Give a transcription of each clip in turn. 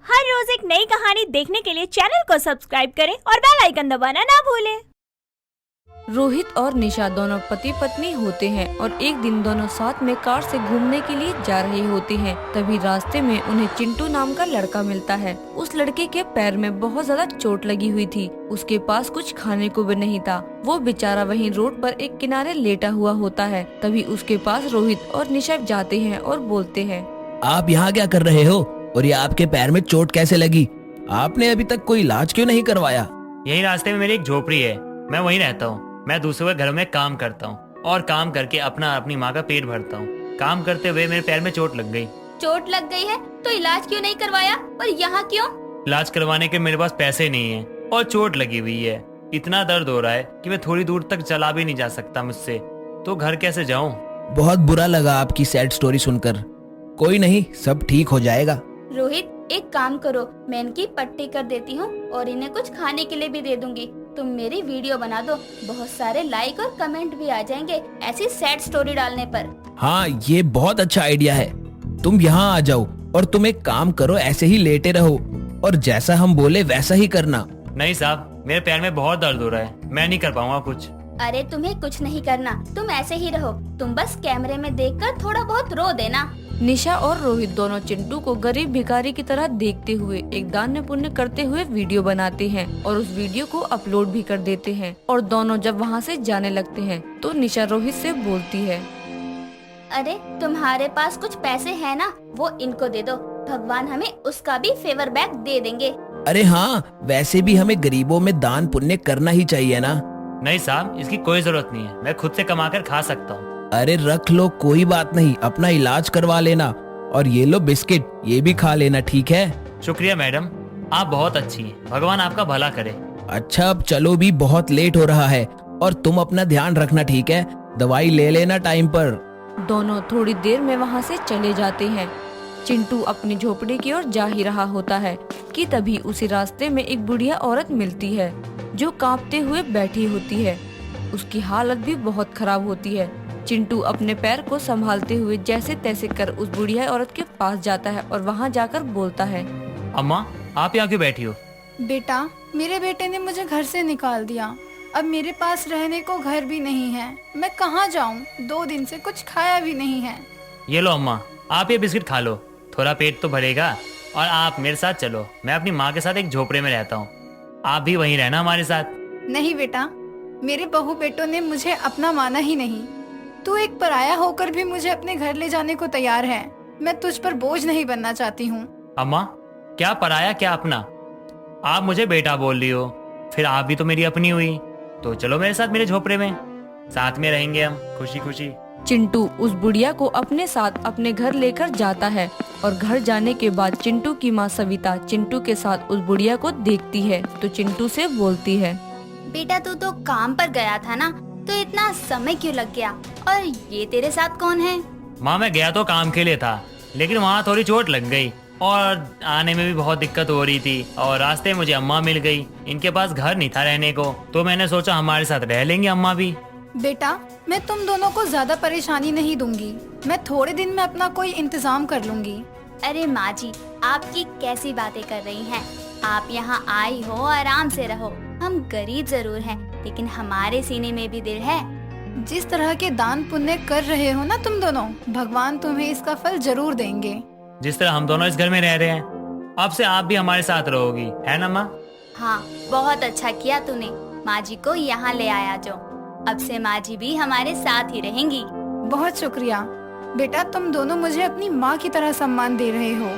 हर रोज एक नई कहानी देखने के लिए चैनल को सब्सक्राइब करें और बेल आइकन दबाना ना भूलें। रोहित और निशा दोनों पति पत्नी होते हैं और एक दिन दोनों साथ में कार से घूमने के लिए जा रहे होते हैं। तभी रास्ते में उन्हें चिंटू नाम का लड़का मिलता है। उस लड़के के पैर में बहुत ज्यादा चोट लगी हुई थी। उसके पास कुछ खाने को भी नहीं था। वो बेचारा वहीं रोड पर एक किनारे लेटा हुआ होता है। तभी उसके पास रोहित और निशा जाते हैं और बोलते हैं, आप यहाँ क्या कर रहे हो और ये आपके पैर में चोट कैसे लगी? आपने अभी तक कोई इलाज क्यों नहीं करवाया? यही रास्ते में मेरी एक झोपड़ी है, मैं वहीं रहता हूँ। मैं दूसरों के घर में काम करता हूँ और काम करके अपनी माँ का पेट भरता हूँ। काम करते हुए मेरे पैर में चोट लग गई। चोट लग गई है तो इलाज क्यों नहीं करवाया और यहाँ क्यों? इलाज करवाने के मेरे पास पैसे नहीं है और चोट लगी हुई है। इतना दर्द हो रहा है कि मैं थोड़ी दूर तक चला भी नहीं जा सकता मुझसे, तो घर कैसे जाऊँ? बहुत बुरा लगा आपकी सैड स्टोरी सुनकर। कोई नहीं, सब ठीक हो जाएगा। रोहित, एक काम करो, मैं इनकी पट्टी कर देती हूँ और इन्हें कुछ खाने के लिए भी दे दूंगी। तुम मेरी वीडियो बना दो, बहुत सारे लाइक और कमेंट भी आ जाएंगे ऐसी सैड स्टोरी डालने पर। हाँ, ये बहुत अच्छा आइडिया है। तुम यहाँ आ जाओ और तुम एक काम करो, ऐसे ही लेटे रहो और जैसा हम बोले वैसा ही करना। नहीं साहब, मेरे पैर में बहुत दर्द हो रहा है, मैं नहीं कर पाऊंगा कुछ। अरे तुम्हें कुछ नहीं करना, तुम ऐसे ही रहो। तुम बस कैमरे में देखकर थोड़ा बहुत रो देना। निशा और रोहित दोनों चिंटू को गरीब भिखारी की तरह देखते हुए एक दान पुण्य करते हुए वीडियो बनाते हैं और उस वीडियो को अपलोड भी कर देते हैं। और दोनों जब वहाँ से जाने लगते हैं तो निशा रोहित से बोलती है, अरे तुम्हारे पास कुछ पैसे है ना, वो इनको दे दो, भगवान हमें उसका भी फेवर बैक दे देंगे। अरे हाँ, वैसे भी हमें गरीबों में दान पुण्य करना ही चाहिए ना। नहीं साहब, इसकी कोई जरूरत नहीं है, मैं खुद से कमा कर खा सकता हूँ। अरे रख लो, कोई बात नहीं, अपना इलाज करवा लेना। और ये लो बिस्किट, ये भी खा लेना, ठीक है? शुक्रिया मैडम, आप बहुत अच्छी हैं, भगवान आपका भला करे। अच्छा, अब चलो भी, बहुत लेट हो रहा है और तुम अपना ध्यान रखना, ठीक है? दवाई ले लेना टाइम पर। दोनों थोड़ी देर में वहाँ से चले जाते हैं। चिंटू अपनी झोपड़ी की ओर जा ही रहा होता है कि तभी उसी रास्ते में एक बुढ़िया औरत मिलती है जो कांपते हुए बैठी होती है। उसकी हालत भी बहुत खराब होती है। चिंटू अपने पैर को संभालते हुए जैसे तैसे कर उस बुढ़िया औरत के पास जाता है और वहाँ जाकर बोलता है, अम्मा, आप यहाँ क्यों बैठी हो? बेटा, मेरे बेटे ने मुझे घर से निकाल दिया। अब मेरे पास रहने को घर भी नहीं है। मैं कहाँ जाऊँ? 2 दिन से कुछ खाया भी नहीं है। ये लो अम्मा, आप ये बिस्किट खा लो, थोड़ा पेट तो भरेगा। और आप मेरे साथ चलो, मैं अपनी माँ के साथ एक झोपड़े में रहता हूँ, आप भी वहीं रहना हमारे साथ। नहीं बेटा, मेरे बहू बेटों ने मुझे अपना माना ही नहीं। तू एक पराया होकर भी मुझे अपने घर ले जाने को तैयार है। मैं तुझ पर बोझ नहीं बनना चाहती हूँ। अम्मा, क्या पराया क्या अपना? आप मुझे बेटा बोल रही हो, फिर आप भी तो मेरी अपनी हुई। तो चलो मेरे साथ मेरे झोपड़े में, साथ में रहेंगे हम खुशी खुशी। चिंटू उस बुढ़िया को अपने साथ अपने घर लेकर जाता है और घर जाने के बाद चिंटू की माँ सविता चिंटू के साथ उस बुढ़िया को देखती है तो चिंटू से बोलती है, बेटा तू तो काम पर गया था ना, तो इतना समय क्यों लग गया? और ये तेरे साथ कौन है? माँ, मैं गया तो काम के लिए था, लेकिन वहाँ थोड़ी चोट लग गई और आने में भी बहुत दिक्कत हो रही थी। और रास्ते में मुझे अम्मा मिल गई, इनके पास घर नहीं था रहने को, तो मैंने सोचा हमारे साथ रह लेंगे अम्मा भी। बेटा, मैं तुम दोनों को ज्यादा परेशानी नहीं दूंगी। मैं थोड़े दिन में अपना कोई इंतजाम कर लूंगी। अरे माँ जी, आपकी कैसी बातें कर रही हैं? आप यहाँ आई हो, आराम से रहो। हम गरीब जरूर हैं, लेकिन हमारे सीने में भी दिल है। जिस तरह के दान पुण्य कर रहे हो ना तुम दोनों, भगवान तुम्हें इसका फल जरूर देंगे। जिस तरह हम दोनों इस घर में रह रहे हैं, अब से आप भी हमारे साथ रहोगी, है ना माँ? हाँ, बहुत अच्छा किया तूने, माँ जी को यहाँ ले आया जो। अब से माँ जी भी हमारे साथ ही रहेंगी। बहुत शुक्रिया बेटा, तुम दोनों मुझे अपनी माँ की तरह सम्मान दे रहे हो।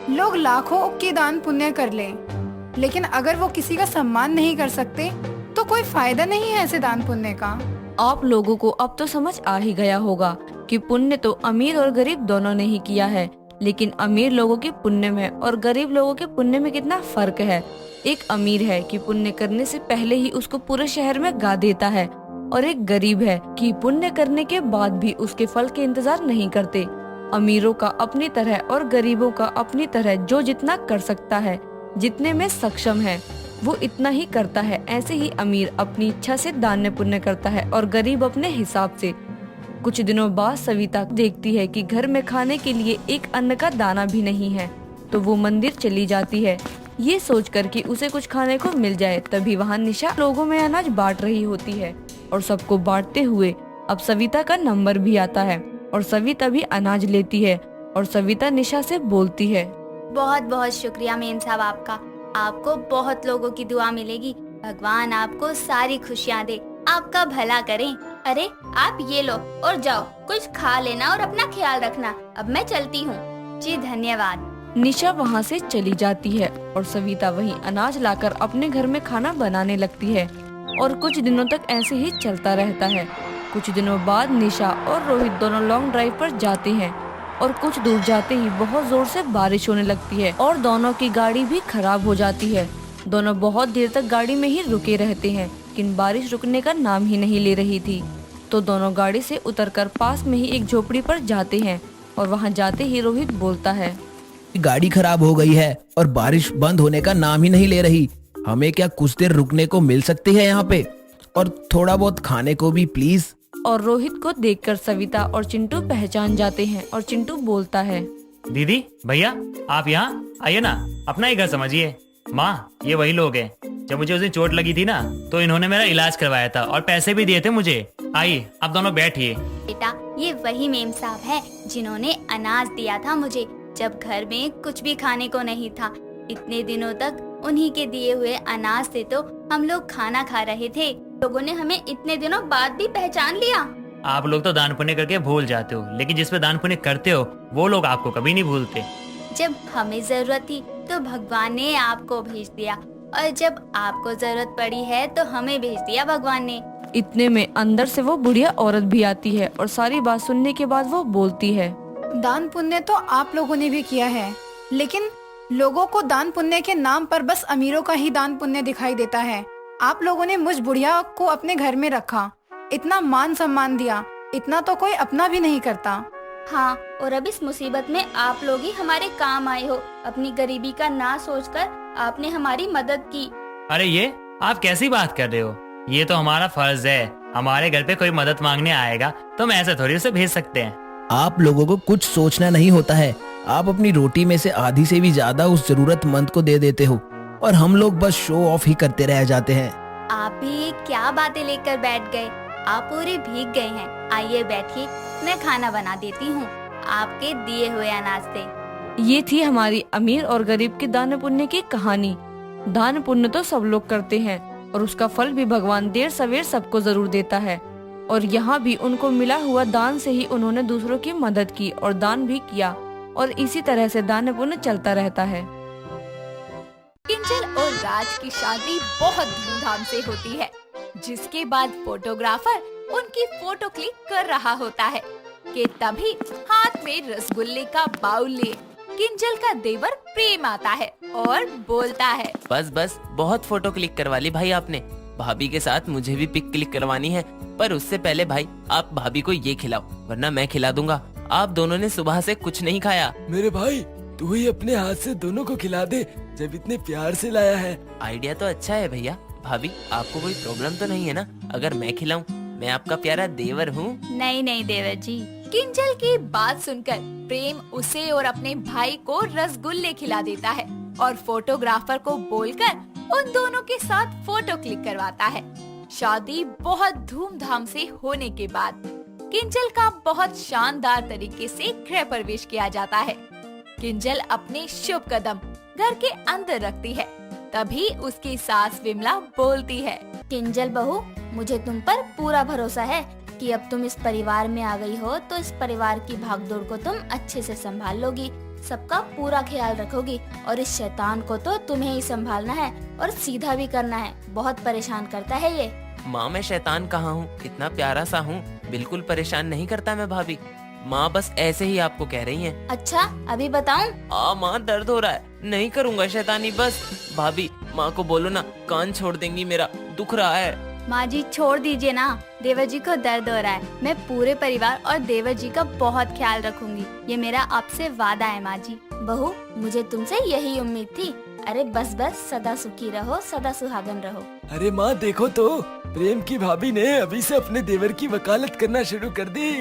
लोग लाखों के दान पुण्य कर लें, लेकिन अगर वो किसी का सम्मान नहीं कर सकते तो कोई फायदा नहीं है ऐसे दान पुण्य का। आप लोगों को अब तो समझ आ ही गया होगा कि पुण्य तो अमीर और गरीब दोनों ने ही किया है, लेकिन अमीर लोगों के पुण्य में और गरीब लोगों के पुण्य में कितना फर्क है। एक अमीर है कि पुण्य करने से पहले ही उसको पूरे शहर में गा देता है, और एक गरीब है कि पुण्य करने के बाद भी उसके फल के इंतजार नहीं करते। अमीरों का अपनी तरह और गरीबों का अपनी तरह, जो जितना कर सकता है, जितने में सक्षम है, वो इतना ही करता है। ऐसे ही अमीर अपनी इच्छा से दान पुण्य करता है और गरीब अपने हिसाब से। कुछ दिनों बाद सविता देखती है कि घर में खाने के लिए एक अन्न का दाना भी नहीं है। तो वो मंदिर चली जाती है, ये सोचकर कि उसे कुछ खाने को मिल जाए। तभी वहाँ निशा लोगों में अनाज बांट रही होती है और सबको बांटते हुए अब सविता का नंबर भी आता है और सविता भी अनाज लेती है और सविता निशा से बोलती है, बहुत बहुत शुक्रिया मेम साहब आपका, आपको बहुत लोगों की दुआ मिलेगी। भगवान आपको सारी खुशियाँ दे, आपका भला करें। अरे आप ये लो और जाओ, कुछ खा लेना और अपना ख्याल रखना। अब मैं चलती हूँ। जी धन्यवाद। निशा वहाँ से चली जाती है और सविता वही अनाज लाकर अपने घर में खाना बनाने लगती है और कुछ दिनों तक ऐसे ही चलता रहता है। कुछ दिनों बाद निशा और रोहित दोनों लॉन्ग ड्राइव पर जाते हैं और कुछ दूर जाते ही बहुत जोर से बारिश होने लगती है और दोनों की गाड़ी भी खराब हो जाती है। दोनों बहुत देर तक गाड़ी में ही रुके रहते हैं, लेकिन बारिश रुकने का नाम ही नहीं ले रही थी। तो दोनों गाड़ी से उतरकर पास में ही एक झोपड़ी पर जाते हैं और वहाँ जाते ही रोहित बोलता है, गाड़ी खराब हो गई है और बारिश बंद होने का नाम ही नहीं ले रही। हमें क्या कुछ देर रुकने को मिल सकती है यहाँ पे, और थोड़ा बहुत खाने को भी प्लीज। और रोहित को देखकर सविता और चिंटू पहचान जाते हैं और चिंटू बोलता है, दीदी भैया आप यहाँ आइए ना, अपना ही घर समझिए। माँ ये वही लोग हैं, जब मुझे उस दिन चोट लगी थी ना तो इन्होंने मेरा इलाज करवाया था और पैसे भी दिए थे मुझे। आइए आप दोनों बैठिए। बेटा ये वही मेम साहब है जिन्होंने अनाज दिया था मुझे जब घर में कुछ भी खाने को नहीं था। इतने दिनों तक उन्हीं के दिए हुए अनाज से तो हम लोग खाना खा रहे थे। लोगों ने हमें इतने दिनों बाद भी पहचान लिया। आप लोग तो दान पुण्य करके भूल जाते हो, लेकिन जिस पे दान पुण्य करते हो वो लोग आपको कभी नहीं भूलते। जब हमें जरूरत थी तो भगवान ने आपको भेज दिया, और जब आपको जरूरत पड़ी है तो हमें भेज दिया भगवान ने। इतने में अंदर से वो बुढ़िया औरत भी आती है और सारी बात सुनने के बाद वो बोलती है, दान पुण्य तो आप लोगों ने भी किया है, लेकिन लोगों को दान पुण्य के नाम पर बस अमीरों का ही दान पुण्य दिखाई देता है। आप लोगों ने मुझ बुढ़िया को अपने घर में रखा, इतना मान सम्मान दिया, इतना तो कोई अपना भी नहीं करता। हाँ, और अब इस मुसीबत में आप लोग ही हमारे काम आए हो। अपनी गरीबी का ना सोचकर आपने हमारी मदद की। अरे ये आप कैसी बात कर रहे हो, ये तो हमारा फर्ज है। हमारे घर पे कोई मदद मांगने आएगा तो हम ऐसे थोड़ी उसे भेज सकते हैं। आप लोगों को कुछ सोचना नहीं होता है। आप अपनी रोटी में से आधी से भी ज्यादा उस जरूरतमंद को दे देते हो और हम लोग बस शो ऑफ ही करते रह जाते हैं। आप भी ये क्या बातें लेकर बैठ गए, आप पूरे भीग गए हैं। आइए बैठिए, मैं खाना बना देती हूँ आपके दिए हुए अनाज से। ये थी हमारी अमीर और गरीब के दान पुण्य की कहानी। दान पुण्य तो सब लोग करते हैं और उसका फल भी भगवान देर सवेर सबको जरूर देता है। और यहाँ भी उनको मिला हुआ दान से ही उन्होंने दूसरों की मदद की और दान भी किया, और इसी तरह से दान पुण्य चलता रहता है। किंजल और राज की शादी बहुत धूमधाम से होती है, जिसके बाद फोटोग्राफर उनकी फोटो क्लिक कर रहा होता है कि तभी हाथ में रसगुल्ले का बाउल लिए किंजल का देवर प्रेम आता है और बोलता है, बस बस बहुत फोटो क्लिक करवा ली भाई आपने। भाभी के साथ मुझे भी पिक क्लिक करवानी है, पर उससे पहले भाई आप भाभी को ये खिलाओ, वरना मैं खिला दूंगा। आप दोनों ने सुबह से कुछ नहीं खाया। मेरे भाई तू ही अपने हाथ से दोनों को खिला दे, जब इतने प्यार से लाया है। आइडिया तो अच्छा है भैया। भाभी आपको कोई प्रॉब्लम तो नहीं है ना अगर मैं खिलाऊं? मैं आपका प्यारा देवर हूँ। नहीं नहीं देवर जी। किंजल की बात सुनकर प्रेम उसे और अपने भाई को रसगुल्ले खिला देता है और फोटोग्राफर को बोलकर उन दोनों के साथ फोटो क्लिक करवाता है। शादी बहुत धूमधाम से होने के बाद किंजल का बहुत शानदार तरीके से गृह प्रवेश किया जाता है। किंजल अपने शुभ कदम घर के अंदर रखती है, तभी उसकी सास विमला बोलती है, किंजल बहू, मुझे तुम पर पूरा भरोसा है कि अब तुम इस परिवार में आ गई हो तो इस परिवार की भागदौड़ को तुम अच्छे से संभाल लोगी, सबका पूरा ख्याल रखोगी, और इस शैतान को तो तुम्हें ही संभालना है और सीधा भी करना है। बहुत परेशान करता है ये। माँ मैं शैतान कहाँ हूँ, इतना प्यारा सा हूँ, बिल्कुल परेशान नहीं करता मैं भाभी। माँ बस ऐसे ही आपको कह रही हैं। अच्छा अभी बताऊं? माँ दर्द हो रहा है, नहीं करूँगा शैतानी बस। भाभी माँ को बोलो ना, कान छोड़ देंगी, मेरा दुख रहा है। माँ जी छोड़ दीजिए ना, देवर जी को दर्द हो रहा है। मैं पूरे परिवार और देवर जी का बहुत ख्याल रखूंगी, ये मेरा आपसे वादा है माँ जी। बहू मुझे तुमसे यही उम्मीद थी। अरे बस बस, सदा सुखी रहो, सदा सुहागन रहो। अरे माँ देखो तो, प्रेम की भाभी ने अभी से अपने देवर की वकालत करना शुरू कर दी।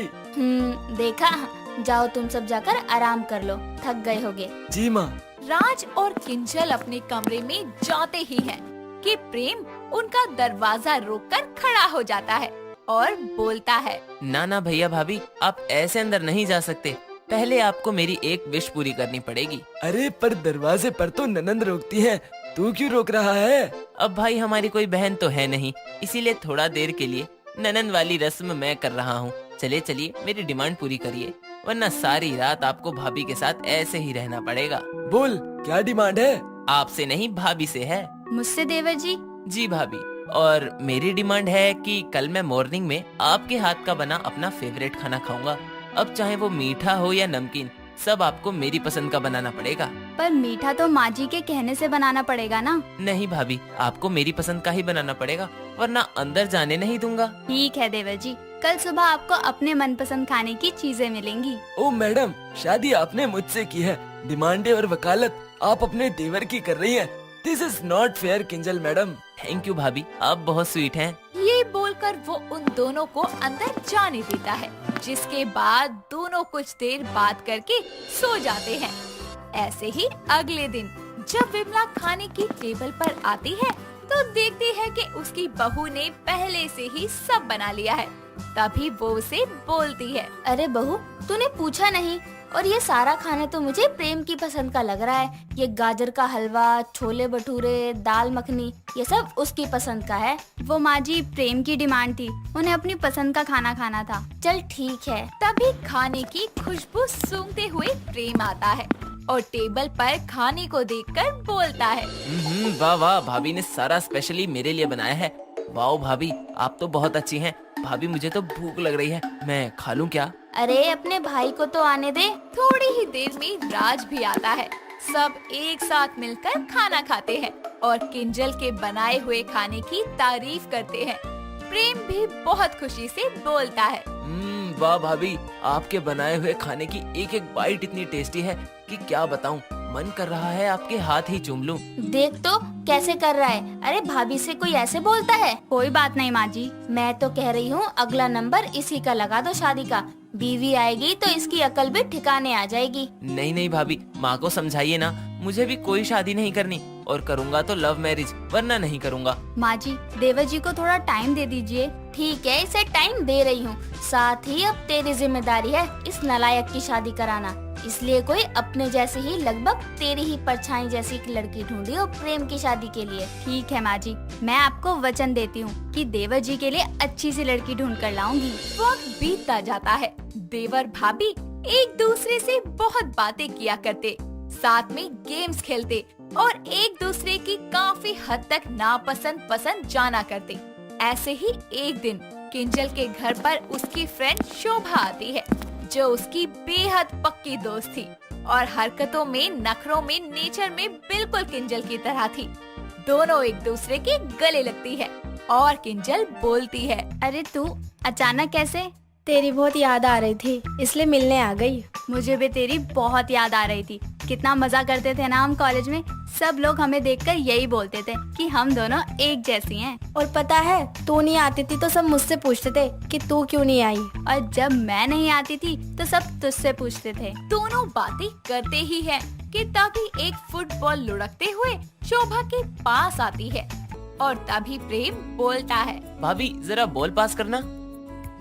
देखा। जाओ तुम सब जाकर आराम कर लो, थक गए होगे। जी माँ। राज और किंजल अपने कमरे में जाते ही हैं कि प्रेम उनका दरवाजा रोककर खड़ा हो जाता है और बोलता है, ना भैया भाभी, आप ऐसे अंदर नहीं जा सकते। पहले आपको मेरी एक विश पूरी करनी पड़ेगी। अरे पर दरवाजे पर तो ननंद रोकती है, तू क्यों रोक रहा है? अब भाई हमारी कोई बहन तो है नहीं, इसीलिए थोड़ा देर के लिए ननंद वाली रस्म मैं कर रहा हूँ। चलिए मेरी डिमांड पूरी करिए, वरना सारी रात आपको भाभी के साथ ऐसे ही रहना पड़ेगा। बोल, क्या डिमांड है? आपसे नहीं, भाभी से है। मुझसे देवर जी? जी भाभी, और मेरी डिमांड है कि कल मैं मॉर्निंग में आपके हाथ का बना अपना फेवरेट खाना खाऊंगा। अब चाहे वो मीठा हो या नमकीन, सब आपको मेरी पसंद का बनाना पड़ेगा। पर मीठा तो माँ जी के कहने से बनाना पड़ेगा ना? नहीं भाभी, आपको मेरी पसंद का ही बनाना पड़ेगा, वरना अंदर जाने नहीं दूंगा। ठीक है देवर जी, कल सुबह आपको अपने मनपसंद खाने की चीजें मिलेंगी। ओ मैडम, शादी आपने मुझसे की है, डिमांडें और वकालत आप अपने देवर की कर रही हैं। This is not fair Kinjal madam. Thank you भाभी, आप बहुत स्वीट हैं। ये बोलकर वो उन दोनों को अंदर जाने देता है, जिसके बाद दोनों कुछ देर बात करके सो जाते हैं। ऐसे ही अगले दिन जब विमला खाने की टेबल पर आती है तो देखती है कि उसकी बहू ने पहले से ही सब बना लिया है। तभी वो उसे बोलती है, अरे बहू, तूने पूछा नहीं, और ये सारा खाना तो मुझे प्रेम की पसंद का लग रहा है। ये गाजर का हलवा, छोले भटूरे, दाल मखनी, ये सब उसकी पसंद का है। वो माँ जी, प्रेम की डिमांड थी, उन्हें अपनी पसंद का खाना खाना था। चल ठीक है। तभी खाने की खुशबू सूंघते हुए प्रेम आता है और टेबल पर खाने को देखकर बोलता है, वाह वाह, भाभी ने सारा स्पेशली मेरे लिए बनाया है। वाह भाभी, आप तो बहुत अच्छी हैं। भाभी मुझे तो भूख लग रही है, मैं खा लूं क्या? अरे अपने भाई को तो आने दे। थोड़ी ही देर में राज भी आता है। सब एक साथ मिलकर खाना खाते हैं और किंजल के बनाए हुए खाने की तारीफ करते हैं। प्रेम भी बहुत खुशी से बोलता है, वाह भाभी, आपके बनाए हुए खाने की एक एक बाइट इतनी टेस्टी है कि क्या बताऊं। मन कर रहा है आपके हाथ ही चूम लूं। देख तो कैसे कर रहा है। अरे भाभी से कोई ऐसे बोलता है? कोई बात नहीं माँ जी, मैं तो कह रही हूँ अगला नंबर इसी का लगा दो शादी का। बीवी आएगी तो इसकी अकल भी ठिकाने आ जाएगी। नहीं भाभी, माँ को समझाइए ना, मुझे भी कोई शादी नहीं करनी, और करूँगा तो लव मैरिज, वरना नहीं करूँगा। माँ जी, देवर जी को थोड़ा टाइम दे दीजिए। ठीक है, इसे टाइम दे रही हूँ। साथ ही अब तेरी जिम्मेदारी है इस नालायक की शादी कराना, इसलिए कोई अपने जैसे ही लगभग तेरी ही परछाई जैसी एक लड़की ढूंढी हो प्रेम की शादी के लिए। ठीक है माँ जी, मैं आपको वचन देती हूँ कि देवर जी के लिए अच्छी सी लड़की ढूंढ कर लाऊंगी। वक्त बीतता जाता है। देवर भाभी एक दूसरे से बहुत बातें किया करते, साथ में गेम्स खेलते और एक दूसरे की काफी हद तक नापसंद पसंद जाना करते। ऐसे ही एक दिन किंजल के घर पर उसकी फ्रेंड शोभा आती है, जो उसकी बेहद पक्की दोस्त थी और हरकतों में, नखरों में, नेचर में बिल्कुल किंजल की तरह थी। दोनों एक दूसरे के गले लगती है और किंजल बोलती है, अरे तू अचानक कैसे? तेरी बहुत याद आ रही थी, इसलिए मिलने आ गई। मुझे भी तेरी बहुत याद आ रही थी। कितना मजा करते थे ना हम कॉलेज में। सब लोग हमें देखकर यही बोलते थे कि हम दोनों एक जैसी हैं। और पता है, तू नहीं आती थी तो सब मुझसे पूछते थे कि तू क्यों नहीं आई, और जब मैं नहीं आती थी तो सब तुझसे पूछते थे। दोनों बातें करते ही हैं कि तभी एक फुटबॉल लुढ़कते हुए शोभा के पास आती है और तभी प्रेम बोलता है, भाभी जरा बॉल पास करना।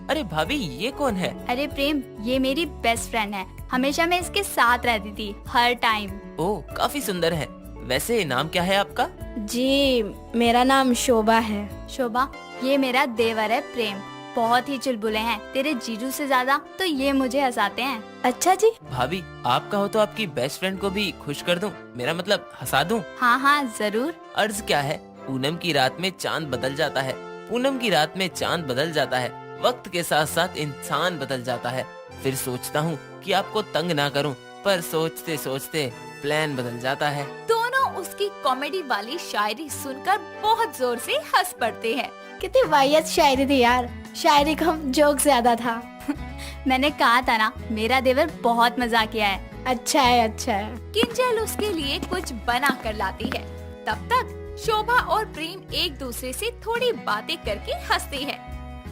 अरे भाभी, ये कौन है? अरे प्रेम, ये मेरी बेस्ट फ्रेंड है। हमेशा मैं इसके साथ रहती थी, हर टाइम। ओह, काफी सुंदर है। वैसे नाम क्या है आपका? जी, मेरा नाम शोभा है। शोभा, ये मेरा देवर है प्रेम। बहुत ही चुलबुले हैं, तेरे जीजू से ज्यादा तो ये मुझे हंसाते हैं। अच्छा जी। भाभी, आपका हो तो आपकी बेस्ट फ्रेंड को भी खुश कर दूं, मेरा मतलब हंसा दूं। हाँ हाँ जरूर। अर्ज क्या है, पूनम की रात में चांद बदल जाता है, पूनम की रात में चांद बदल जाता है, वक्त के साथ साथ इंसान बदल जाता है। फिर सोचता हूँ कि आपको तंग ना करूँ, पर सोचते सोचते प्लान बदल जाता है। दोनों उसकी कॉमेडी वाली शायरी सुनकर बहुत जोर से हंस पड़ते हैं। कितनी वाहियात शायरी थी यार, शायरी कम जोक ज्यादा था। मैंने कहा था ना, मेरा देवर बहुत मजाक किया है। अच्छा है, अच्छा है। किंजल उसके लिए कुछ बना कर लाती है। तब तक शोभा और प्रेम एक दूसरे से थोड़ी बातें करके हंसते हैं।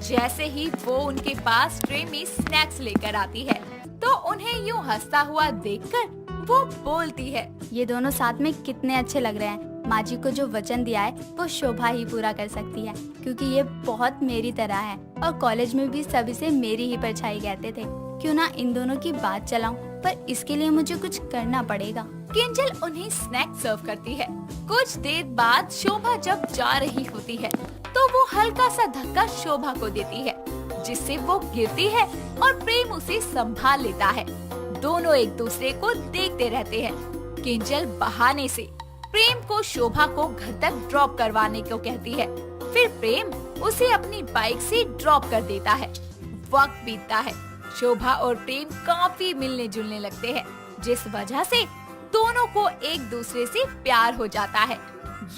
जैसे ही वो उनके पास ट्रे में स्नैक्स लेकर आती है तो उन्हें यूं हंसता हुआ देखकर वो बोलती है। ये दोनों साथ में कितने अच्छे लग रहे हैं। माँ जी को जो वचन दिया है वो शोभा ही पूरा कर सकती है, क्योंकि ये बहुत मेरी तरह है और कॉलेज में भी सभी से मेरी ही परछाई कहते थे। क्यों ना इन दोनों की बात चलाऊं, पर इसके लिए मुझे कुछ करना पड़ेगा। किंजल उन्हें स्नैक सर्व करती है। कुछ देर बाद शोभा जब जा रही होती है तो वो हल्का सा धक्का शोभा को देती है, जिससे वो गिरती है और प्रेम उसे संभाल लेता है। दोनों एक दूसरे को देखते रहते हैं। किंजल बहाने से प्रेम को शोभा को घर तक ड्रॉप करवाने को कहती है। फिर प्रेम उसे अपनी बाइक से ड्रॉप कर देता है। वक्त बीतता है। शोभा और प्रेम काफी मिलने जुलने लगते हैं, जिस वजह से दोनों को एक दूसरे से प्यार हो जाता है।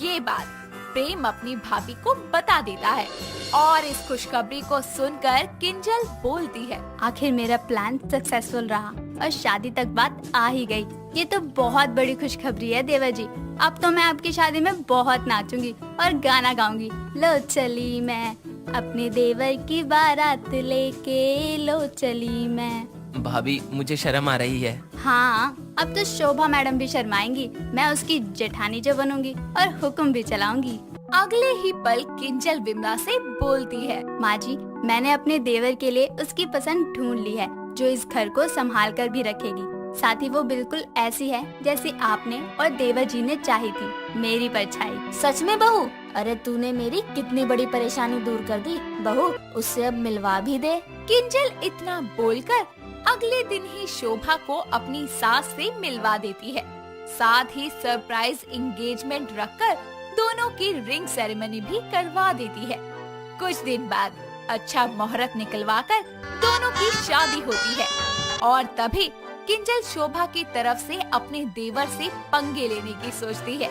ये बात प्रेम अपनी भाभी को बता देता है और इस खुशखबरी को सुनकर किंजल बोलती है। आखिर मेरा प्लान सक्सेसफुल रहा और शादी तक बात आ ही गई। ये तो बहुत बड़ी खुशखबरी है देवर जी। अब तो मैं आपकी शादी में बहुत नाचूंगी और गाना गाऊंगी। लो चली मैं अपने देवर की बारात लेके, लो चली मैं। भाभी मुझे शर्म आ रही है। हाँ, अब तो शोभा मैडम भी शर्माएंगी। मैं उसकी जेठानी जो बनूंगी और हुक्म भी चलाऊंगी। अगले ही पल किंजल विमला से बोलती है। माँ जी, मैंने अपने देवर के लिए उसकी पसंद ढूंढ ली है, जो इस घर को संभाल कर भी रखेगी। साथ ही वो बिल्कुल ऐसी है जैसी आपने और देवर जी ने चाही थी, मेरी परछाई। सच में बहू? अरे तूने मेरी कितनी बड़ी परेशानी दूर कर दी। बहू, उससे अब मिलवा भी दे। किंजल इतना बोलकर अगले दिन ही शोभा को अपनी सास से मिलवा देती है। साथ ही सरप्राइज एंगेजमेंट रखकर दोनों की रिंग सेरेमनी भी करवा देती है। कुछ दिन बाद अच्छा मुहूर्त निकलवाकर दोनों की शादी होती है और तभी किंजल शोभा की तरफ से अपने देवर से पंगे लेने की सोचती है।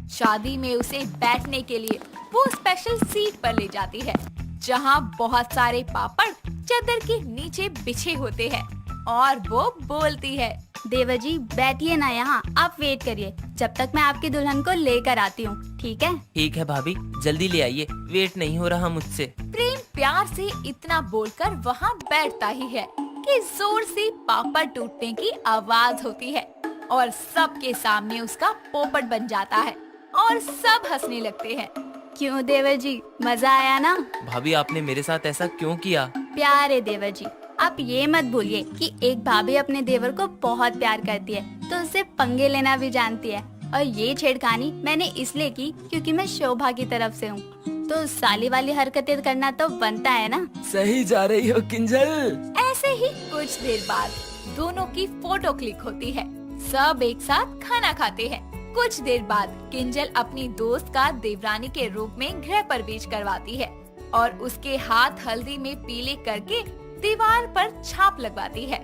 शादी में उसे बैठने के लिए वो स्पेशल सीट पर ले जाती है, जहां बहुत सारे पापड़ चादर के नीचे बिछे होते हैं और वो बोलती है। देवर जी बैठिए ना यहाँ, आप वेट करिए जब तक मैं आपकी दुल्हन को लेकर आती हूँ, ठीक है? ठीक है भाभी, जल्दी ले आइए, वेट नहीं हो रहा मुझसे। प्रेम प्यार से इतना बोलकर वहाँ बैठता ही है कि जोर से पापड़ टूटने की आवाज होती है और सबके सामने उसका पोपट बन जाता है और सब हंसने लगते हैं। क्यों देवर जी, मजा आया ना? भाभी आपने मेरे साथ ऐसा क्यों किया? प्यार है देवर जी। आप ये मत भूलिए कि एक भाभी अपने देवर को बहुत प्यार करती है तो उससे पंगे लेना भी जानती है। और ये छेड़खानी मैंने इसलिए की क्योंकि मैं शोभा की तरफ से हूँ, तो साली वाली हरकतें करना तो बनता है ना। सही जा रही हो किंजल। ऐसे ही कुछ देर बाद दोनों की फोटो क्लिक होती है। सब एक साथ खाना खाते हैं। कुछ देर बाद किंजल अपनी दोस्त का देवरानी के रूप में गृह प्रवेश करवाती है और उसके हाथ हल्दी में पीले करके दीवार पर छाप लगवाती है।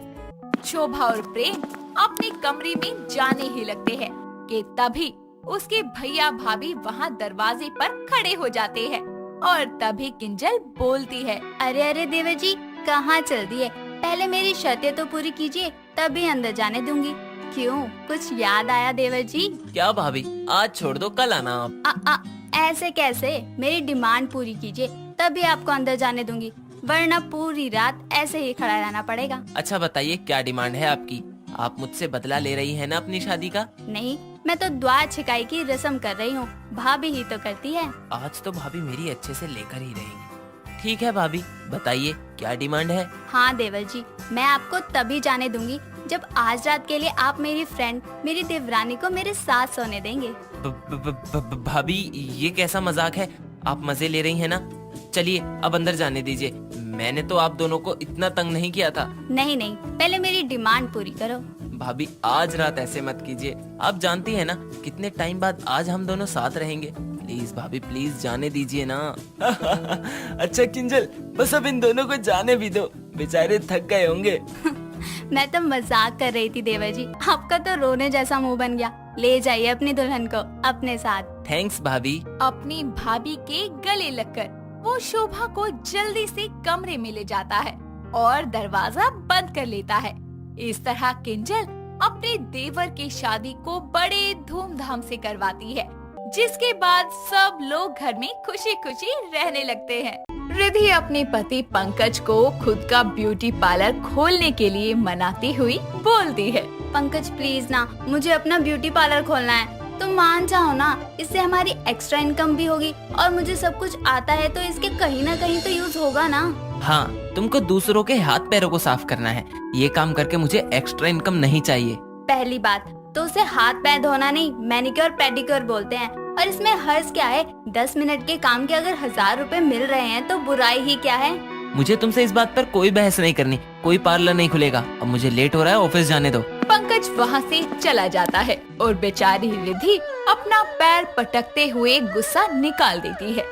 शोभा और प्रेम अपने कमरे में जाने ही लगते हैं कि तभी उसके भैया भाभी वहाँ दरवाजे पर खड़े हो जाते हैं और तभी किंजल बोलती है। अरे अरे देवर जी, कहाँ चल दिए? पहले मेरी शर्तें तो पूरी कीजिए, तभी अंदर जाने दूंगी। क्यों, कुछ याद आया देवर जी? क्या भाभी, आज छोड़ दो, कल आना आप। ऐसे कैसे? मेरी डिमांड पूरी कीजिए तभी आपको अंदर जाने दूंगी, वरना पूरी रात ऐसे ही खड़ा रहना पड़ेगा। अच्छा बताइए, क्या डिमांड है आपकी? आप मुझसे बदला ले रही है ना अपनी शादी का? नहीं, मैं तो द्वार छिकाई की रस्म कर रही हूँ, भाभी ही तो करती है। आज तो भाभी मेरी अच्छे से लेकर ही रहेंगी। ठीक है भाभी, बताइए क्या डिमांड है? हाँ देवर जी, मैं आपको तभी जाने दूंगी जब आज रात के लिए आप मेरी फ्रेंड, मेरी देवरानी को मेरे साथ सोने देंगे। भाभी ये कैसा मजाक है? आप मजे ले रही हैं ना? चलिए अब अंदर जाने दीजिए। मैंने तो आप दोनों को इतना तंग नहीं किया था। नहीं नहीं, पहले मेरी डिमांड पूरी करो। भाभी आज रात ऐसे मत कीजिए, आप जानती है ना कितने टाइम बाद आज हम दोनों साथ रहेंगे। प्लीज भाभी, प्लीज जाने दीजिए ना। अच्छा किंजल, बस अब इन दोनों को जाने भी दो, बेचारे थक गए होंगे। मैं तो मजाक कर रही थी देवर जी, आपका तो रोने जैसा मुंह बन गया। ले जाइए अपनी दुल्हन को अपने साथ। थैंक्स भाभी। अपनी भाभी के गले लगकर वो शोभा को जल्दी से कमरे में ले जाता है और दरवाजा बंद कर लेता है। इस तरह किंजल अपने देवर की शादी को बड़े धूमधाम से करवाती है, जिसके बाद सब लोग घर में खुशी खुशी रहने लगते हैं। रिधि अपने पति पंकज को खुद का ब्यूटी पार्लर खोलने के लिए मनाती हुई बोलती है। पंकज प्लीज ना, मुझे अपना ब्यूटी पार्लर खोलना है। तुम मान जाओ ना, इससे हमारी एक्स्ट्रा इनकम भी होगी और मुझे सब कुछ आता है तो इसके कहीं ना कहीं तो यूज होगा ना। हाँ, तुमको दूसरों के हाथ पैरों को साफ करना है। ये काम करके मुझे एक्स्ट्रा इनकम नहीं चाहिए। पहली बात तो उसे हाथ पैर धोना नहीं, मैनिक्योर पेडिक्योर बोलते हैं। और इसमें हर्ज क्या है? 10 मिनट के काम के अगर 1000 रुपए मिल रहे हैं तो बुराई ही क्या है। मुझे तुमसे इस बात पर कोई बहस नहीं करनी। कोई पार्लर नहीं खुलेगा। अब मुझे लेट हो रहा है, ऑफिस जाने दो। पंकज वहाँ से चला जाता है और बेचारी रिधि अपना पैर पटकते हुए गुस्सा निकाल देती है।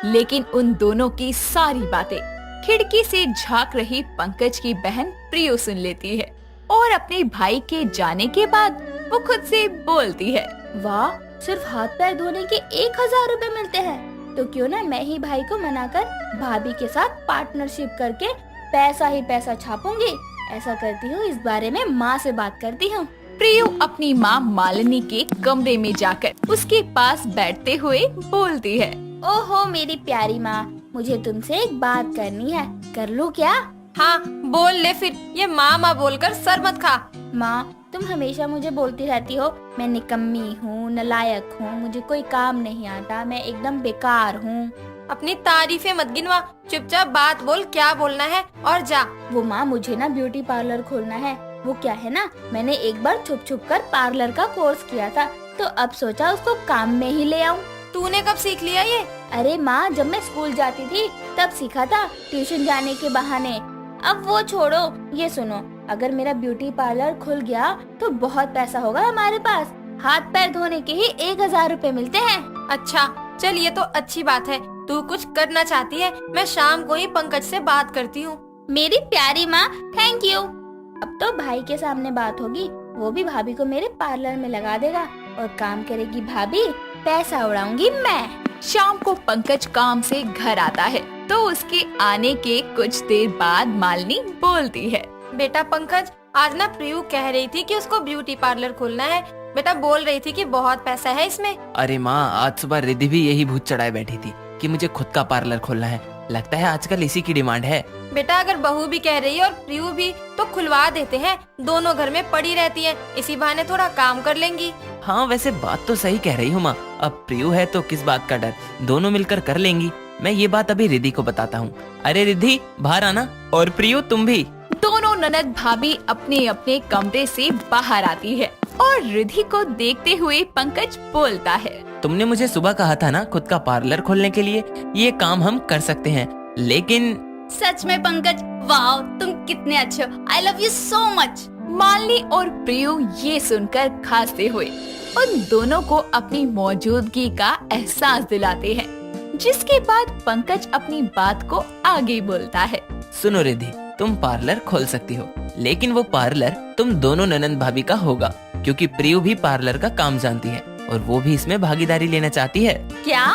लेकिन उन दोनों की सारी बातें खिड़की से झांक रही पंकज की बहन प्रियो सुन लेती है और अपने भाई के जाने के बाद वो खुद से बोलती है, वाह, सिर्फ हाथ पैर धोने के 1000 रुपए मिलते हैं, तो क्यों ना मैं ही भाई को मनाकर भाभी के साथ पार्टनरशिप करके पैसा ही पैसा छापूंगी। ऐसा करती हूँ, इस बारे में माँ से बात करती हूँ। प्रियो अपनी माँ मालिनी के कमरे में जाकर उसके पास बैठते हुए बोलती है, ओहो मेरी प्यारी माँ, मुझे तुमसे एक बात करनी है, कर लूँ क्या? हाँ बोल ले फिर, ये माँ बोलकर सर मत खा। माँ, तुम हमेशा मुझे बोलती रहती हो मैं निकम्मी हूँ, नालायक हूँ, मुझे कोई काम नहीं आता, मैं एकदम बेकार हूँ। अपनी तारीफें मत गिनवा, चुपचाप बात बोल, क्या बोलना है और जा। वो माँ, मुझे ना ब्यूटी पार्लर खोलना है। वो क्या है ना, मैंने एक बार छुप छुप कर पार्लर का कोर्स किया था, तो अब सोचा उसको काम में ही ले आऊँ। तूने कब सीख लिया ये? अरे माँ, जब मैं स्कूल जाती थी तब सीखा था, ट्यूशन जाने के बहाने। अब वो छोड़ो, ये सुनो, अगर मेरा ब्यूटी पार्लर खुल गया तो बहुत पैसा होगा हमारे पास। हाथ पैर धोने के ही 1000 रुपए मिलते हैं। अच्छा चल, ये तो अच्छी बात है, तू कुछ करना चाहती है। मैं शाम को ही पंकज से बात करती हूँ। मेरी प्यारी माँ, थैंक यू। अब तो भाई के सामने बात होगी, वो भी भाभी को मेरे पार्लर में लगा देगा और काम करेगी भाभी, पैसा उड़ाऊंगी मैं। शाम को पंकज काम से घर आता है तो उसके आने के कुछ देर बाद मालिनी बोलती है, बेटा पंकज, आज ना प्रियू कह रही थी कि उसको ब्यूटी पार्लर खोलना है। बेटा बोल रही थी कि बहुत पैसा है इसमें। अरे माँ, आज सुबह रिधि भी यही भूत चढ़ाए बैठी थी कि मुझे खुद का पार्लर खोलना है। लगता है आजकल इसी की डिमांड है। बेटा अगर बहू भी कह रही है और प्रियू भी, तो खुलवा देते हैं, दोनों घर में पड़ी रहती हैं, इसी बहाने थोड़ा काम कर लेंगी। हाँ, वैसे बात तो सही कह रही हूँ माँ। अब प्रियू है तो किस बात का डर, दोनों मिलकर कर लेंगी। मैं ये बात अभी रिधि को बताता हूँ। अरे रिधि, बाहर आना, और प्रियू तुम भी। दोनों ननद भाभी अपने अपने कमरे से बाहर आती है और रिधि को देखते हुए पंकज बोलता है, तुमने मुझे सुबह कहा था ना खुद का पार्लर खोलने के लिए, ये काम हम कर सकते हैं, लेकिन सच में पंकज, वाह, तुम कितने अच्छे हो, I love you so much. Malini और प्रियू ये सुनकर खांसते हुए उन दोनों को अपनी मौजूदगी का एहसास दिलाते हैं, जिसके बाद पंकज अपनी बात को आगे बोलता है। सुनो रिधि, तुम पार्लर खोल सकती हो, लेकिन वो पार्लर तुम दोनों ननंद भाभी का होगा, क्योंकि प्रियू भी पार्लर का काम जानती है और वो भी इसमें भागीदारी लेना चाहती है। क्या?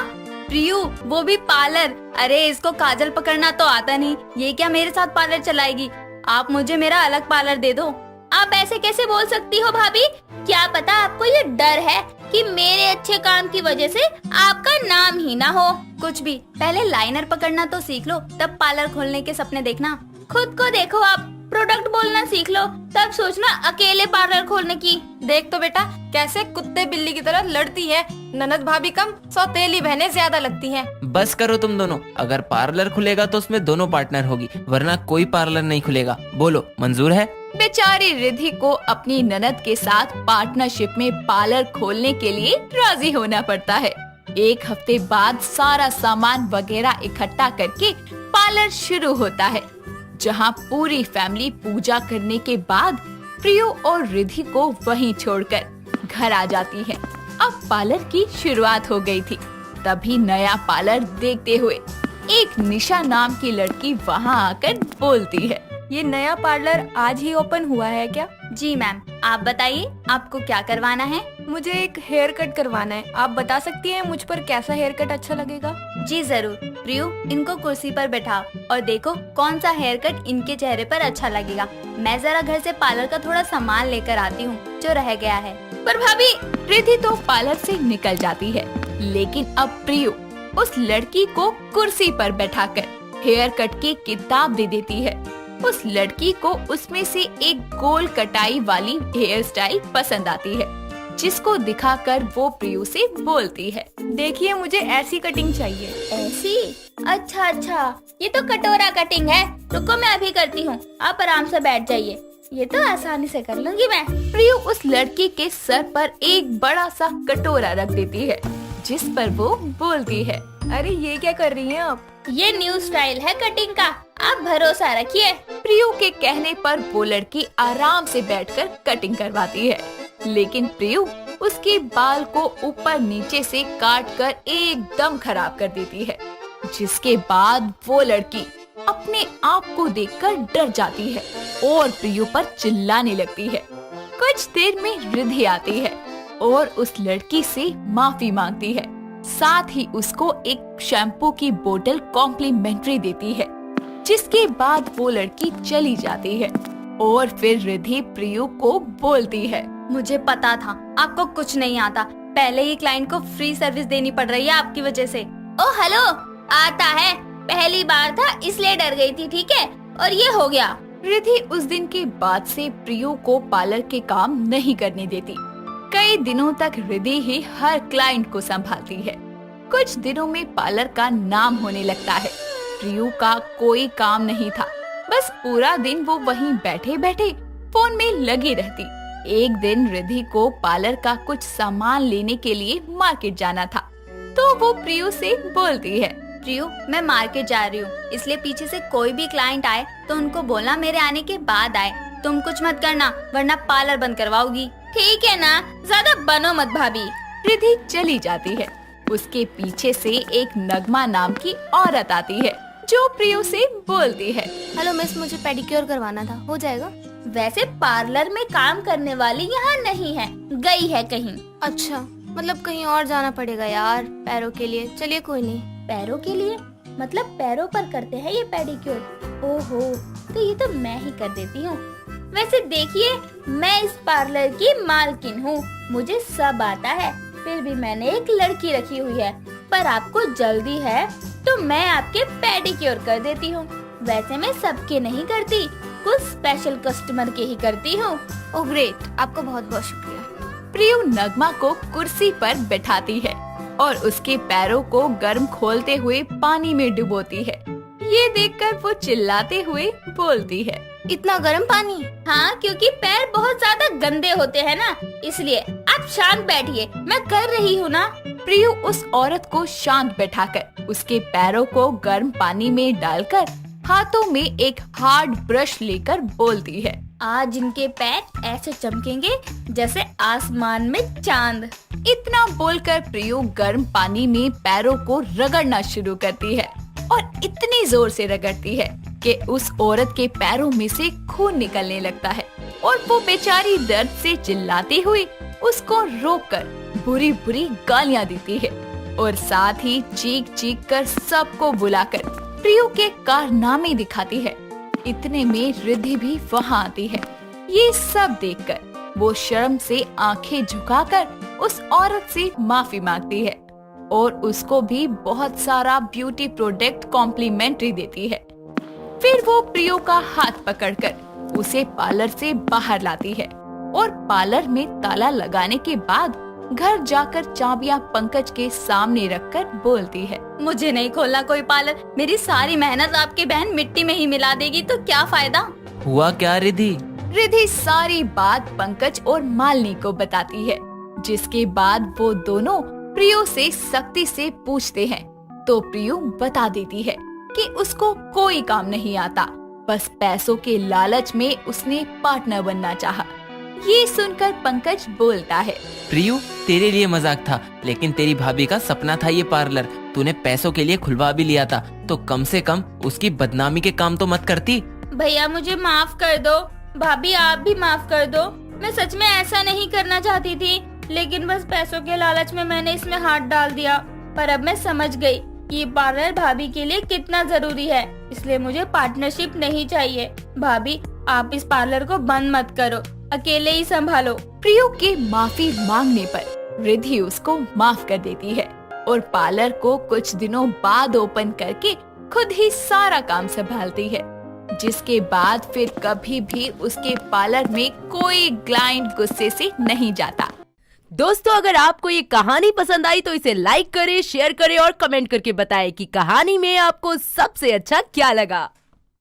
प्रियू वो भी पार्लर? अरे इसको काजल पकड़ना तो आता नहीं, ये क्या मेरे साथ पार्लर चलाएगी? आप मुझे मेरा अलग पार्लर दे दो। आप ऐसे कैसे बोल सकती हो भाभी? क्या पता आपको ये डर है कि मेरे अच्छे काम की वजह से आपका नाम ही ना हो। कुछ भी, पहले लाइनर पकड़ना तो सीख लो, तब पार्लर खोलने के सपने देखना। खुद को देखो, आप प्रोडक्ट बोलना सीख लो, तब सोचना अकेले पार्लर खोलने की। देख तो बेटा कैसे कुत्ते बिल्ली की तरह लड़ती है। ननद भाभी कम, सौतेली बहनें ज्यादा लगती हैं। बस करो तुम दोनों, अगर पार्लर खुलेगा तो उसमें दोनों पार्टनर होगी, वरना कोई पार्लर नहीं खुलेगा। बोलो, मंजूर है? बेचारी रिधि को अपनी ननद के साथ पार्टनरशिप में पार्लर खोलने के लिए राजी होना पड़ता है। एक हफ्ते बाद सारा सामान वगैरह इकट्ठा करके पार्लर शुरू होता है, जहां पूरी फैमिली पूजा करने के बाद प्रियो और रिधि को वहीं छोड़कर घर आ जाती है। अब पार्लर की शुरुआत हो गई थी। तभी नया पार्लर देखते हुए एक निशा नाम की लड़की वहां आकर बोलती है, ये नया पार्लर आज ही ओपन हुआ है क्या? जी मैम, आप बताइए आपको क्या करवाना है? मुझे एक हेयर कट करवाना है, आप बता सकती हैं मुझ पर कैसा हेयर कट अच्छा लगेगा? जी जरूर। प्रियू, इनको कुर्सी पर बैठाओ और देखो कौन सा हेयर कट इनके चेहरे पर अच्छा लगेगा। मैं जरा घर से पार्लर का थोड़ा सामान लेकर आती हूँ जो रह गया है। पर भाभी, रिधि तो पार्लर से निकल जाती है, लेकिन अब प्रियू उस लड़की को कुर्सी पर बैठाकर हेयर कट की किताब दे देती है। उस लड़की को उसमें से एक गोल कटाई वाली हेयर स्टाइल पसंद आती है, जिसको दिखाकर वो प्रियु से बोलती है, देखिए मुझे ऐसी कटिंग चाहिए। ऐसी? अच्छा अच्छा, ये तो कटोरा कटिंग है। रुको मैं अभी करती हूँ, आप आराम से बैठ जाइए, ये तो आसानी से कर लूंगी मैं। प्रियु उस लड़की के सर पर एक बड़ा सा कटोरा रख देती है, जिस पर वो बोलती है, अरे ये क्या कर रही हैं आप? ये न्यू स्टाइल है कटिंग का, आप भरोसा रखिए। प्रियु के कहने पर वो लड़की आराम से बैठकर कटिंग करवाती है, लेकिन प्रियु उसके बाल को ऊपर नीचे से काट कर एकदम खराब कर देती है, जिसके बाद वो लड़की अपने आप को देखकर डर जाती है और प्रियु पर चिल्लाने लगती है। कुछ देर में रिद्धि आती है और उस लड़की से माफी मांगती है, साथ ही उसको एक शैम्पू की बोतल कॉम्प्लीमेंट्री देती है, जिसके बाद वो लड़की चली जाती है। और फिर रिद्धि प्रियु को बोलती है, मुझे पता था आपको कुछ नहीं आता, पहले ही क्लाइंट को फ्री सर्विस देनी पड़ रही है आपकी वजह से। ओ हेलो, आता है, पहली बार था इसलिए डर गई थी, ठीक है, और ये हो गया। रिद्धि उस दिन के बाद से प्रियु को पार्लर के काम नहीं करने देती। कई दिनों तक रिद्धि ही हर क्लाइंट को संभालती है। कुछ दिनों में पार्लर का नाम होने लगता है। प्रियु का कोई काम नहीं था, बस पूरा दिन वो वहीं बैठे बैठे फोन में लगी रहती। एक दिन रिद्धि को पार्लर का कुछ सामान लेने के लिए मार्केट जाना था, तो वो प्रियु से बोलती है, प्रियु मैं मार्केट जा रही हूँ, इसलिए पीछे से कोई भी क्लाइंट आए तो उनको बोलना मेरे आने के बाद आए। तुम कुछ मत करना वरना पार्लर बंद करवाओगी। ठीक है ना, ज्यादा बनो मत भाभी। रिद्धि चली जाती है। उसके पीछे से एक नगमा नाम की औरत आती है, जो प्रियु से बोलती है, हेलो मिस, मुझे पेडिक्योर करवाना था, हो जाएगा? वैसे पार्लर में काम करने वाली यहाँ नहीं है, गई है कहीं। अच्छा, मतलब कहीं और जाना पड़ेगा यार पैरों के लिए। चलिए कोई नहीं। पैरों के लिए मतलब पैरों पर करते हैं ये पेडिक्योर? ओहो, तो ये तो मैं ही कर देती हूँ। वैसे देखिए, मैं इस पार्लर की मालकिन हूँ, मुझे सब आता है, फिर भी मैंने एक लड़की रखी हुई है। पर आपको जल्दी है तो मैं आपके पेडिक्योर कर देती हूँ। वैसे मैं सबके नहीं करती, कुछ स्पेशल कस्टमर के ही करती हूँ। ओह ग्रेट, आपका बहुत बहुत शुक्रिया। प्रियु नगमा को कुर्सी पर बैठाती है और उसके पैरों को गर्म खोलते हुए पानी में डुबोती है। ये देखकर वो चिल्लाते हुए बोलती है, इतना गर्म पानी? हाँ, क्योंकि पैर बहुत ज्यादा गंदे होते हैं ना, इसलिए। आप शांत बैठिए, मैं कर रही हूँ ना। प्रियु उस औरत को शांत बैठाकर उसके पैरों को गर्म पानी में डालकर हाथों में एक हार्ड ब्रश लेकर बोलती है, आज इनके पैर ऐसे चमकेंगे जैसे आसमान में चांद। इतना बोलकर प्रियु गर्म पानी में पैरों को रगड़ना शुरू करती है और इतनी जोर से रगड़ती है कि उस औरत के पैरों में से खून निकलने लगता है और वो बेचारी दर्द से चिल्लाती हुई उसको रोककर बुरी बुरी गालियां देती है और साथ ही चीख चीख कर सबको बुलाकर प्रियु के कारनामे दिखाती है। इतने में रिद्धि भी वहाँ आती है। ये सब देखकर वो शर्म से आंखें झुकाकर उस औरत से माफी मांगती है और उसको भी बहुत सारा ब्यूटी प्रोडक्ट कॉम्प्लीमेंट्री देती है। फिर वो प्रियु का हाथ पकड़कर उसे पार्लर से बाहर लाती है और पार्लर में ताला लगाने के बाद घर जाकर चाबियां पंकज के सामने रखकर बोलती है, मुझे नहीं खोलना कोई पार्लर, मेरी सारी मेहनत आपकी बहन मिट्टी में ही मिला देगी तो क्या फायदा। हुआ क्या रिद्धि? रिद्धि सारी बात पंकज और मालिनी को बताती है, जिसके बाद वो दोनों प्रियु से सख्ती से पूछते हैं तो प्रियु बता देती है कि उसको कोई काम नहीं आता, बस पैसों के लालच में उसने पार्टनर बनना चाहा। ये सुनकर पंकज बोलता है, प्रियु तेरे लिए मजाक था, लेकिन तेरी भाभी का सपना था ये पार्लर। तूने पैसों के लिए खुलवा भी लिया था, तो कम से कम उसकी बदनामी के काम तो मत करती। भैया मुझे माफ कर दो, भाभी आप भी माफ कर दो। मैं सच में ऐसा नहीं करना चाहती थी, लेकिन बस पैसों के लालच में मैंने इसमें हाथ डाल दिया। पर अब मैं समझ गई कि ये पार्लर भाभी के लिए कितना जरूरी है, इसलिए मुझे पार्टनरशिप नहीं चाहिए। भाभी आप इस पार्लर को बंद मत करो, अकेले ही संभालो। प्रियु के माफी मांगने पर रिद्धि उसको माफ कर देती है और पार्लर को कुछ दिनों बाद ओपन करके खुद ही सारा काम संभालती है, जिसके बाद फिर कभी भी उसके पार्लर में कोई क्लाइंट गुस्से से नहीं जाता। दोस्तों, अगर आपको ये कहानी पसंद आई तो इसे लाइक करें, शेयर करें और कमेंट करके बताएं कि कहानी में आपको सबसे अच्छा क्या लगा।